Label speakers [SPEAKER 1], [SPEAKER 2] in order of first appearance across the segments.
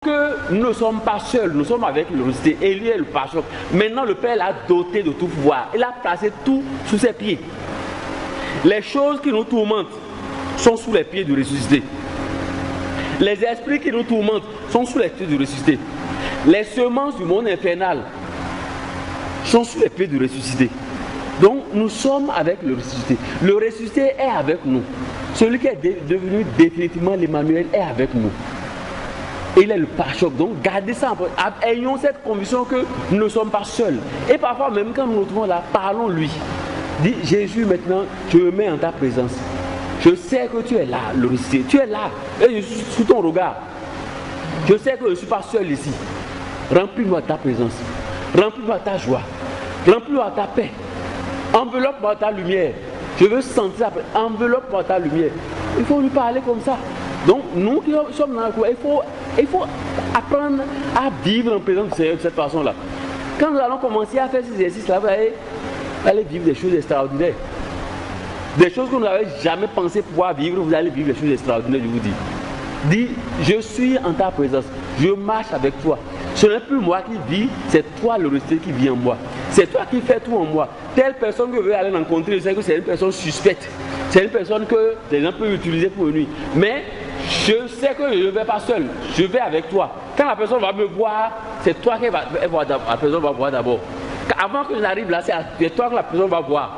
[SPEAKER 1] Que nous ne sommes pas seuls, nous sommes avec le ressuscité. Élie est le pasteur. Maintenant, le Père l'a doté de tout pouvoir. Il a placé tout sous ses pieds. Les choses qui nous tourmentent sont sous les pieds du ressuscité. Les esprits qui nous tourmentent sont sous les pieds du ressuscité. Les semences du monde infernal sont sous les pieds du ressuscité. Donc, nous sommes avec le ressuscité. Le ressuscité est avec nous. Celui qui est devenu définitivement l'Emmanuel est avec nous. Il est le pare-choc. Donc, gardez ça. Ayons cette conviction que nous ne sommes pas seuls. Et parfois, même quand nous nous trouvons là, parlons-lui. Dis, Jésus, maintenant, je me mets en ta présence. Je sais que tu es là, le ressuscité. Tu es là. Et je suis sous ton regard. Je sais que je ne suis pas seul ici. Remplis-moi de ta présence. Remplis-moi de ta joie. Remplis-moi de ta paix. Enveloppe-moi de ta lumière. Je veux sentir ça. Enveloppe-moi de ta lumière. Il faut lui parler comme ça. Donc, nous qui sommes dans la cour, il faut apprendre à vivre en présence du Seigneur de cette façon-là. Quand nous allons commencer à faire ces exercices-là, vous allez vivre des choses extraordinaires. Des choses que vous n'avez jamais pensé pouvoir vivre, vous allez vivre des choses extraordinaires, je vous dis. Dis, je suis en ta présence, je marche avec toi. Ce n'est plus moi qui vis, c'est toi le ressuscité qui vit en moi. C'est toi qui fais tout en moi. Telle personne que je veux aller rencontrer, je sais que c'est une personne suspecte. C'est une personne que les gens peuvent utiliser pour une nuit. Mais je sais que je ne vais pas seul, je vais avec toi. Quand la personne va me voir, c'est toi qui va voir, la personne va voir d'abord. Avant que je n'arrive là, c'est toi que la personne va voir.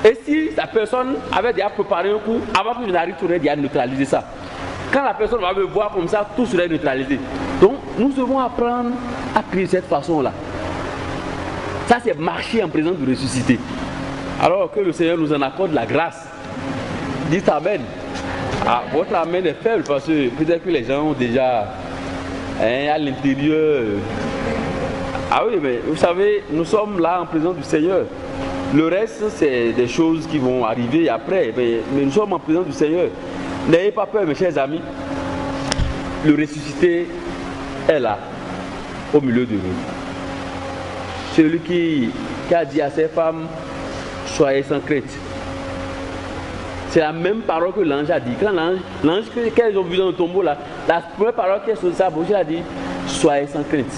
[SPEAKER 1] Et si la personne avait déjà préparé un coup, avant que je n'arrive, tu aurais déjà neutralisé ça. Quand la personne va me voir comme ça, tout serait neutralisé. Donc, nous devons apprendre à prier de cette façon-là. Ça, c'est marcher en présence du ressuscité. Alors que le Seigneur nous en accorde la grâce. Dites Amen. Ah, votre Amen est faible parce que peut-être que les gens ont déjà à l'intérieur. Ah oui, mais vous savez, nous sommes là en présence du Seigneur. Le reste, c'est des choses qui vont arriver après. Mais nous sommes en présence du Seigneur. N'ayez pas peur, mes chers amis. Le ressuscité est là, au milieu de nous. Celui qui a dit à ses femmes, soyez sans crainte. C'est la même parole que l'ange a dit. Quand l'ange qu'elles ont vu dans le tombeau là, la première parole qui est sur sa bouche, il a dit, soyez sans crainte.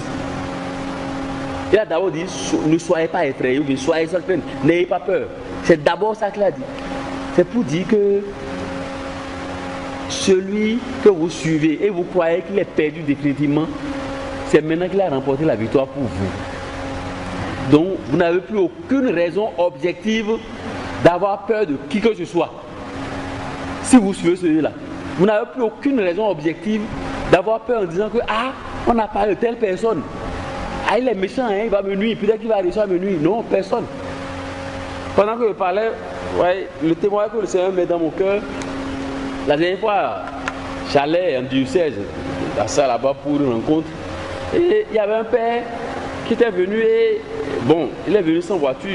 [SPEAKER 1] Il a d'abord dit, ne soyez pas effrayés, ou bien soyez sans crainte, n'ayez pas peur. C'est d'abord ça qu'il a dit. C'est pour dire que celui que vous suivez et vous croyez qu'il est perdu définitivement, c'est maintenant qu'il a remporté la victoire pour vous. Donc, vous n'avez plus aucune raison objective d'avoir peur de qui que ce soit. Si vous suivez celui-là, vous n'avez plus aucune raison objective d'avoir peur en disant que, ah, on a parlé de telle personne. Ah, il est méchant, hein, il va me nuire, peut-être qu'il va réussir à me nuire. Non, personne. Pendant que je parlais, ouais, le témoignage que le Seigneur met dans mon cœur, la dernière fois, j'allais en diocèse, à ça là-bas pour une rencontre, et il y avait un père qui était venu et, bon, il est venu sans voiture.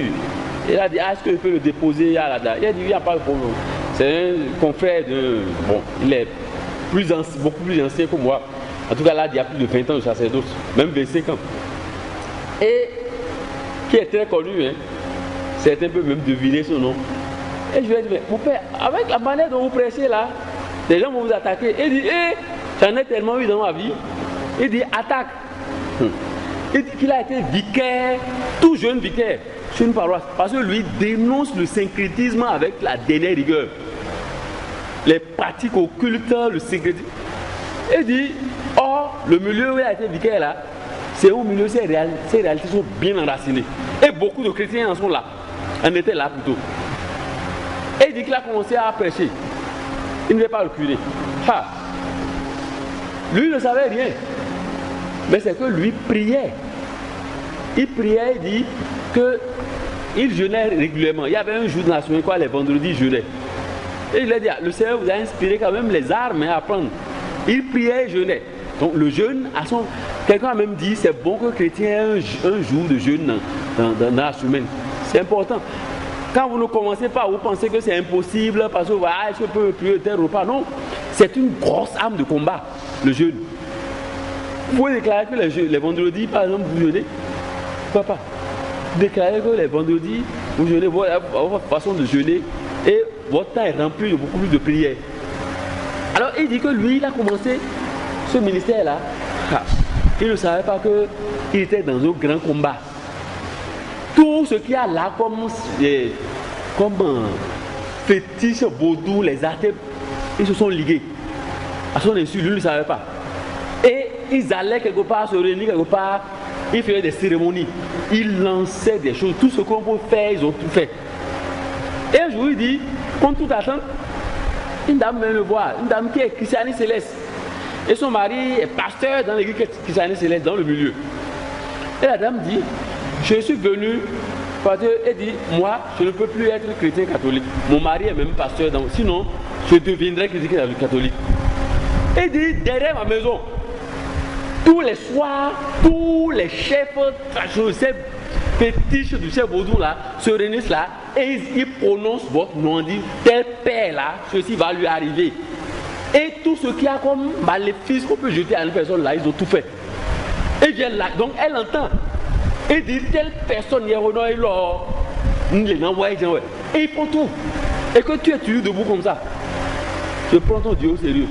[SPEAKER 1] Il a dit, ah, est-ce que je peux le déposer là-dedans? Il a dit, il n'y a pas de problème. C'est un confrère de, bon, il est beaucoup plus ancien que moi. En tout cas, là, il y a plus de 20 ans de sacerdoce, même 25 ans. Et qui est très connu, hein. Certains peuvent même deviner son nom. Et je lui ai dit, mais mon père, avec la manière dont vous prêchez là, les gens vont vous attaquer. Il dit, j'en ai tellement eu dans ma vie. Il dit, attaque. Il dit qu'il a été vicaire, tout jeune vicaire, sur une paroisse. Parce que lui dénonce le syncrétisme avec la dernière rigueur. Les pratiques occultes, le syncrétisme. Il dit, or, le milieu où il a été vicaire là, c'est au milieu, ces réalités sont bien enracinées. Et beaucoup de chrétiens en sont là. En étaient là plutôt. Et il dit qu'il a commencé à prêcher. Il ne veut pas reculer. Ah. Lui ne savait rien. Mais c'est que lui priait. Il priait, il dit qu'il jeûnait régulièrement. Il y avait un jour de la semaine, quoi, les vendredis, il jeûnait. Et il a dit, le Seigneur vous a inspiré quand même les armes à apprendre. Il priait et jeûnait. Donc le jeûne, quelqu'un a même dit, c'est bon que le chrétien ait un jour de jeûne dans la semaine. C'est important. Quand vous ne commencez pas, vous pensez que c'est impossible parce que voilà, je peux prier tel repas. Non, c'est une grosse arme de combat, le jeûne. Vous pouvez déclarer que les vendredis, par exemple, vous jeûnez. Pourquoi pas? Déclarez que les vendredis, vous jeûnez, votre façon de jeûner et votre temps est rempli de beaucoup plus de prières. Alors il dit que lui, il a commencé ce ministère-là Il ne savait pas qu'il était dans un grand combat. Tout ce qu'il y a là comme fétiche, vaudou, les athées, ils se sont ligués. À son insu, lui ne savait pas. Et ils allaient quelque part, se réunir quelque part, ils faisaient des cérémonies, ils lançaient des choses, tout ce qu'on peut faire, ils ont tout fait. Et un jour, il dit, contre toute attente, une dame vient le voir, une dame qui est Christiane Céleste. Et son mari est pasteur dans l'église Christiane Céleste, dans le milieu. Et la dame dit, je suis venue, parce qu'elle dit, moi, je ne peux plus être chrétien catholique. Mon mari est même pasteur, sinon, je deviendrai chrétien catholique. Elle dit, derrière ma maison, tous les soirs, tous les chefs ces fétiches du chef vaudou là se réunissent là et ils prononcent votre nom, dit tel père là, ceci va lui arriver. Et tout ce qu'il y a comme maléfice qu'on peut jeter à une personne là, ils ont tout fait. Et vient là, donc elle entend. Et dit telle personne, et ils font tout. Et que tu es toujours debout comme ça, je prends ton Dieu au sérieux.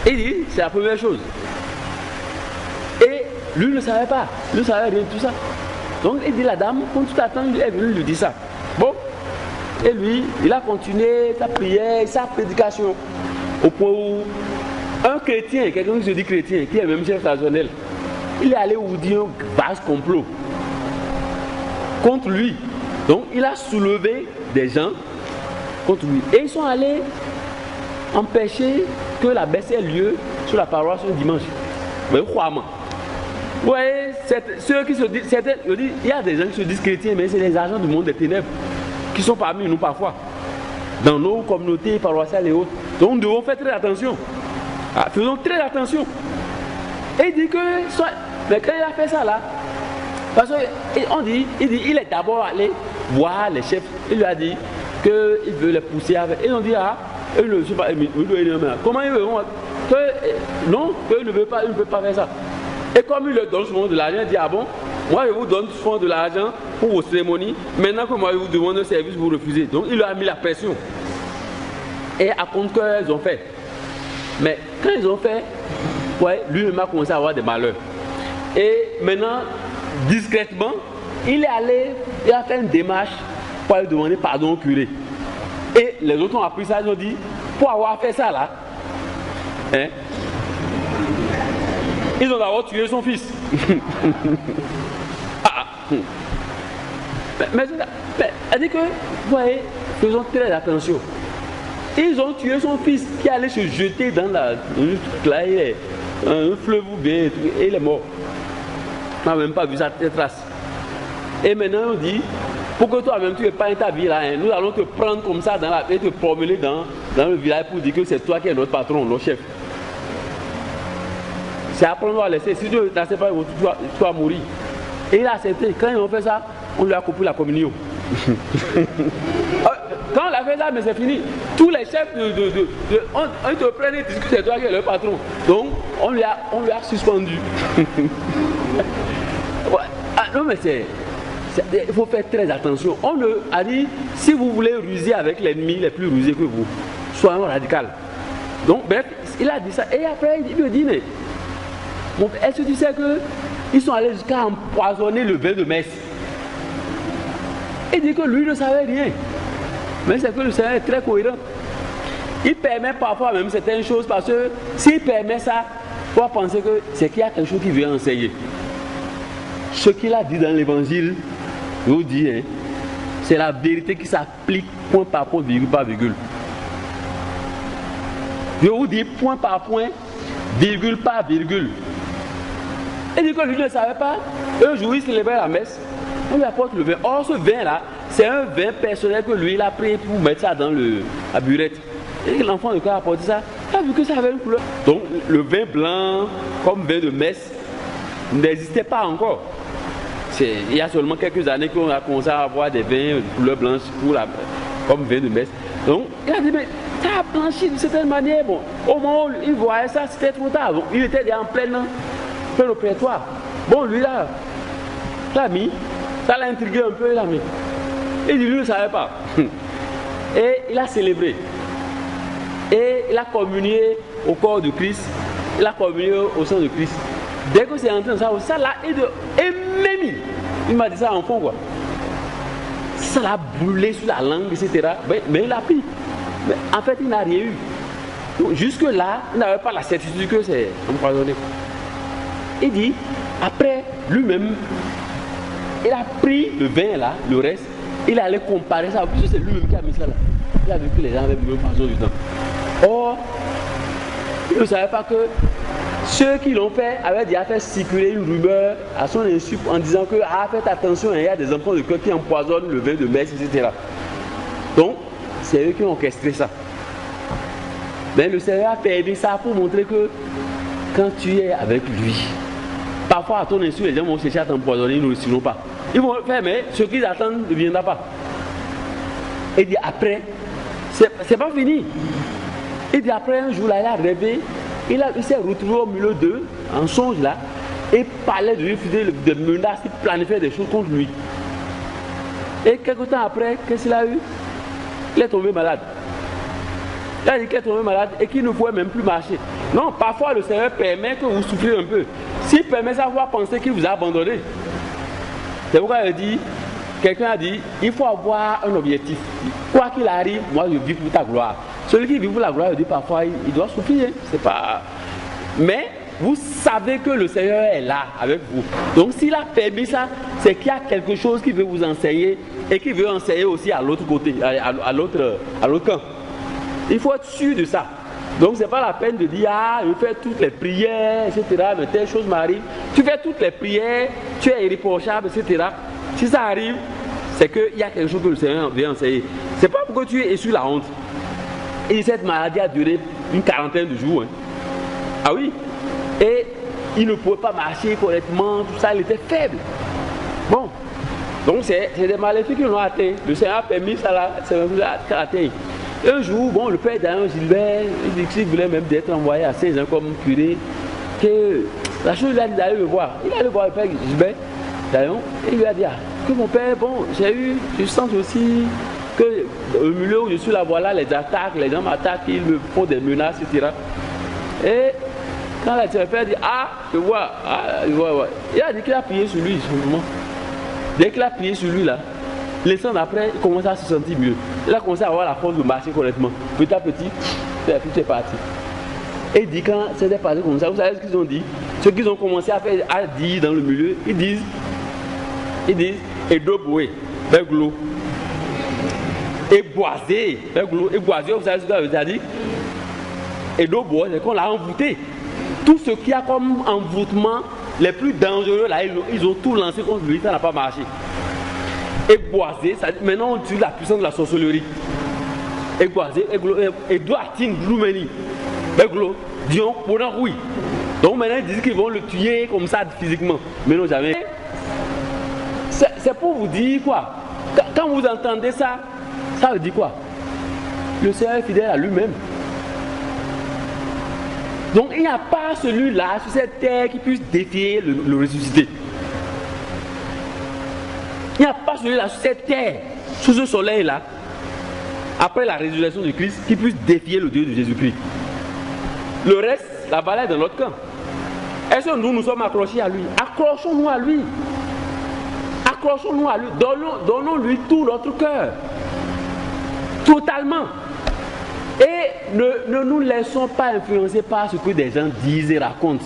[SPEAKER 1] Il dit, c'est la première chose. Et lui ne savait pas, il ne savait rien de tout ça. Donc il dit, la dame, quand tu t'attends, elle est venue lui dire ça. Bon, et lui, il a continué sa prière, sa prédication, au point où un chrétien, quelqu'un qui se dit chrétien, qui est même chef traditionnel, il est allé où dire un vaste complot contre lui. Donc il a soulevé des gens contre lui. Et ils sont allés empêcher que la baisse ait lieu sur la paroisse un dimanche. Mais crois-moi. Vous voyez, ceux qui se disent, il y a des gens qui se disent chrétiens, mais c'est les agents du monde des ténèbres qui sont parmi nous parfois, dans nos communautés paroissiales et autres. Donc nous devons faire très attention. Faisons très attention. Et il dit que, mais quand il a fait ça là, parce qu'on dit, il est d'abord allé voir les chefs. Il lui a dit qu'il veut les pousser avec. Et ils ont dit, comment il veut non, qu'il ne veut pas, il ne peut pas faire ça. Et comme il leur donne souvent de l'argent, il dit, ah bon, moi je vous donne souvent de l'argent pour vos cérémonies, maintenant que moi je vous demande un service, vous refusez. Donc il leur a mis la pression. Et à compte qu'ils ont fait. Mais quand ils ont fait, ouais, lui-même a commencé à avoir des malheurs. Et maintenant, discrètement, il est allé, il a fait une démarche pour lui demander pardon au curé. Et les autres ont appris ça, ils ont dit, pour avoir fait ça là, hein, ils ont d'abord tué son fils. mais elle dit que, vous voyez, faisons très attention. Ils ont tué son fils qui allait se jeter dans un fleuve ou bien, et il est mort. On n'a même pas vu sa trace. Et maintenant on dit, pour que toi-même tu n'aies pas ta vie là, hein, nous allons te prendre comme ça dans et te promener dans le village pour dire que c'est toi qui es notre patron, notre chef. C'est apprendre à laisser. Si tu n'acceptes pas, tu vas mourir. Et il a accepté. Quand ils ont fait ça, on lui a coupé la communion. Quand on a fait ça, mais c'est fini. Tous les chefs on te prennent et disent que c'est toi qui es le patron. Donc, on lui a suspendu. Non, mais il faut faire très attention. On a dit, si vous voulez ruser avec l'ennemi, les plus rusés que vous, soyons radical. Donc, bref, il a dit ça. Et après, il me dit, mais est-ce que tu sais qu'ils sont allés jusqu'à empoisonner le vin de messe? Il dit que lui ne savait rien. Mais c'est que le Seigneur est très cohérent. Il permet parfois même certaines choses parce que s'il permet ça, il faut penser que c'est qu'il y a quelque chose qui veut enseigner. Ce qu'il a dit dans l'évangile, je vous dis, hein, c'est la vérité qui s'applique point par point, virgule par virgule. Je vous dis point par point, virgule par virgule. Il dit que lui ne savait pas. Un jour, il célébrait la messe. On lui apporte le vin. Or, ce vin-là, c'est un vin personnel que lui, il a pris pour mettre ça dans la burette. Et l'enfant de cœur a apporté ça. Il a vu que ça avait une couleur. Donc, le vin blanc, comme vin de messe, n'existait pas encore. Il y a seulement quelques années qu'on a commencé à avoir des vins de couleur blanche comme vin de messe. Donc, il a dit, mais ça a blanchi de certaine manière. Bon, au moment où il voyait ça, c'était trop tard. Donc, il était déjà en plein opératoire. Bon, lui là, ça l'a mis. Ça l'a intrigué un peu, il l'a mis. Et lui ne savait pas. Et il a célébré. Et il a communié au corps de Christ il a communié au sang de Christ. Dès que c'est entré dans ça là, et même, il m'a dit ça en fond quoi. Ça l'a brûlé sur la langue, etc. Mais il a pris. Mais en fait, il n'a rien eu. Donc, jusque-là, il n'avait pas la certitude que c'est empoisonné. Il dit, après, lui-même, il a pris le vin là, le reste, il allait comparer ça. En plus, c'est lui-même qui a mis ça là. Il a vu que les gens avaient bu le poison du temps. Or, il ne savait pas que ceux qui l'ont fait avaient déjà fait circuler une rumeur à son insu en disant que faites attention, il y a des enfants de cœur qui empoisonnent le vin de messe, etc. Donc, c'est eux qui ont orchestré ça. Mais le Seigneur a permis ça pour montrer que quand tu es avec lui, parfois à ton insu, les gens vont chercher à t'empoisonner, ils ne le réussiront pas. Ils vont le faire, mais ce qu'ils attendent ne viendra pas. Et dit après, c'est pas fini. Et dit après, un jour là, il a rêvé, il s'est retrouvé au milieu d'eux, en songe là, et parlait de lui, faisait des menaces, il planifiait des choses contre lui. Et quelque temps après, qu'est-ce qu'il a eu? Il est tombé malade. Il a dit qu'il est tombé malade et qu'il ne pouvait même plus marcher. Non, parfois le Seigneur permet que vous souffriez un peu. S'il permet ça, vous allez penser qu'il vous a abandonné. C'est pourquoi il dit, quelqu'un a dit, il faut avoir un objectif. Quoi qu'il arrive, moi je vis pour ta gloire. Celui qui vit pour la gloire, il dit parfois, il doit souffrir. C'est pas... Mais vous savez que le Seigneur est là avec vous. Donc s'il a permis ça, c'est qu'il y a quelque chose qu'il veut vous enseigner et qu'il veut enseigner aussi à l'autre côté, à l'autre camp. Il faut être sûr de ça. Donc c'est pas la peine de dire je fais toutes les prières, etc. Mais telle chose m'arrive. Tu fais toutes les prières, tu es irréprochable, etc. Si ça arrive, c'est qu'il y a quelque chose que le Seigneur veut enseigner. C'est pas pour que tu es sur la honte. Et cette maladie a duré une quarantaine de jours. Hein. Ah oui. Et il ne pouvait pas marcher correctement, tout ça, il était faible. Bon. Donc c'est des maléfiques qui l'ont atteint. Le Seigneur a permis ça là, c'est atteint. Un jour, bon, le père d'Alain Gilbert, il dit qu'il voulait même d'être envoyé à Saint-Jean comme curé, que la chose il a dit d'aller le voir. Il allait voir le père Gilbert d'Alain et il lui a dit que mon père, bon, je sens aussi que au milieu où je suis là, voilà, les attaques, les gens m'attaquent, ils me font des menaces, etc. Et quand le père dit je vois, il a dit qu'il a prié sur lui, simplement. Dès qu'il a prié sur lui là, l'instant d'après, il commence à se sentir mieux. Il a commencé à avoir la force de marcher correctement. Petit à petit, c'est parti. Et il dit quand c'était passé comme ça, vous savez ce qu'ils ont dit? Ce qu'ils ont commencé à faire, à dire dans le milieu, ils disent, et doboué, beglo, et boisé, beglo, et boisé, vous savez ce que ça veut dire? Et doboué, c'est qu'on l'a envoûté. Tout ce qui a comme envoûtement, les plus dangereux là, ils ont tout lancé contre lui, ça n'a pas marché. Et boisé, maintenant on utilise la puissance de la sorcellerie. Et boisé, et doit atteindre l'oumeni. Disons, pour un oui. Donc maintenant ils disent qu'ils vont le tuer comme ça physiquement. Mais non, jamais. C'est pour vous dire quoi? Quand vous entendez ça, ça veut dire quoi? Le Seigneur est fidèle à lui-même. Donc il n'y a pas celui-là sur cette terre qui puisse défier le ressuscité. Il n'y a pas celui-là sur cette terre, sous ce soleil-là, après la résurrection de Christ, qui puisse défier le Dieu de Jésus-Christ. Le reste, la balle est dans notre camp. Est-ce que nous sommes accrochés à lui? Accrochons-nous à lui. Accrochons-nous à lui. Donnons-lui tout notre cœur. Totalement. Et ne nous laissons pas influencer par ce que des gens disent et racontent.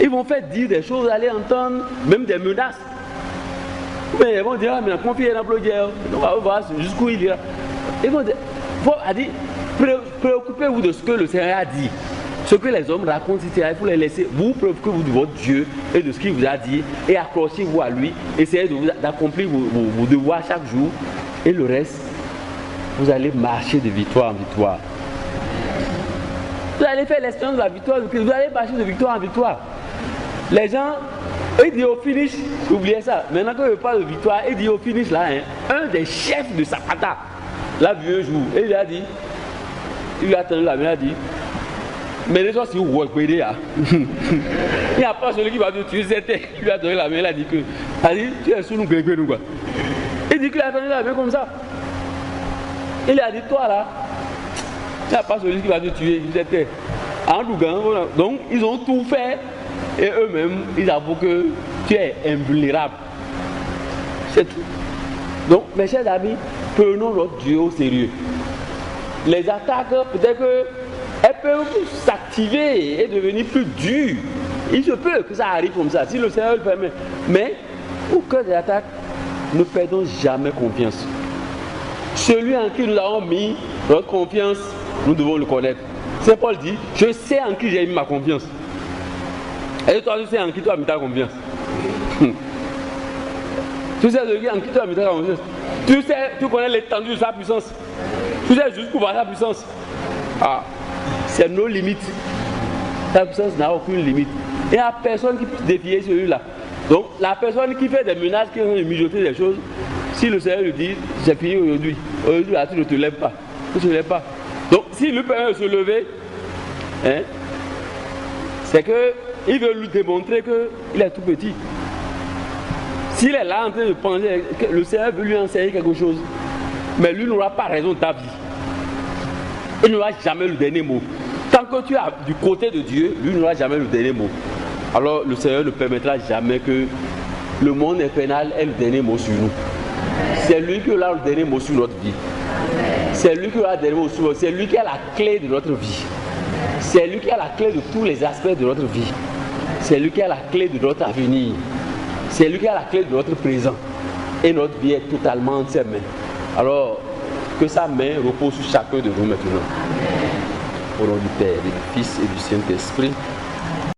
[SPEAKER 1] Ils vont faire dire des choses, aller entendre même des menaces. Mais ils vont dire, mais confiez dans le Dieu, on va voir jusqu'où il ira. Ils vont dire, préoccupez-vous de ce que le Seigneur a dit. Ce que les hommes racontent, il faut les laisser. Vous préoccupez-vous de votre Dieu et de ce qu'il vous a dit et accrochez-vous à lui. Essayez d'accomplir vos devoirs chaque jour. Et le reste, vous allez marcher de victoire en victoire. Vous allez faire l'expérience de la victoire de Christ. Vous allez marcher de victoire en victoire. Les gens, ils disent au finish, oubliez ça. Maintenant que je parle de victoire, ils disent au finish là, un des chefs de Zapata l'a vu un jour. Et il a dit, il lui a tendu la main, il a dit, mais les gens, si vous voyez, il n'y a pas celui qui va te tuer, c'était. Il lui a donné la main, il a dit que, tu es sous nous, quoi. Il dit qu'il a tendu la main comme ça. Il a dit, toi là, il n'y a pas celui qui va te tuer, c'était. En Lougan, voilà. Donc, ils ont tout fait et eux-mêmes, ils avouent que tu es invulnérable. C'est tout. Donc, mes chers amis, prenons notre Dieu au sérieux. Les attaques, peut-être qu'elles peuvent s'activer et devenir plus dures. Il se peut que ça arrive comme ça, si le Seigneur le permet. Mais, au cœur des attaques, ne perdons jamais confiance. Celui en qui nous avons mis notre confiance, nous devons le connaître. Saint Paul dit, je sais en qui j'ai mis ma confiance. Et toi, tu sais en qui tu as mis ta confiance. Tu sais en qui tu as mis ta confiance. Tu connais l'étendue de sa puissance. Tu sais jusqu'où va sa puissance. Ah, c'est nos limites. Sa puissance n'a aucune limite. Il n'y a personne qui puisse défier celui-là. Donc, la personne qui fait des menaces, qui ont mijoté des choses, si le Seigneur lui dit, j'ai fini aujourd'hui, là, tu ne te lèves pas. Tu ne te lèves pas. Donc, s'il lui permet de se lever, hein, c'est qu'il veut lui démontrer qu'il est tout petit. S'il est là en train de penser que le Seigneur veut lui enseigner quelque chose, mais lui n'aura pas raison de ta vie. Il n'aura jamais le dernier mot. Tant que tu es du côté de Dieu, lui n'aura jamais le dernier mot. Alors le Seigneur ne permettra jamais que le monde infernal ait le dernier mot sur nous. C'est lui qui aura le dernier mot sur notre vie. C'est lui qui aura le dernier mot sur nous. C'est lui qui a la clé de notre vie. C'est lui qui a la clé de tous les aspects de notre vie. C'est lui qui a la clé de notre avenir. C'est lui qui a la clé de notre présent. Et notre vie est totalement entre ses mains. Alors, que sa main repose sur chacun de nous maintenant. Au nom du Père, et du Fils et du Saint-Esprit.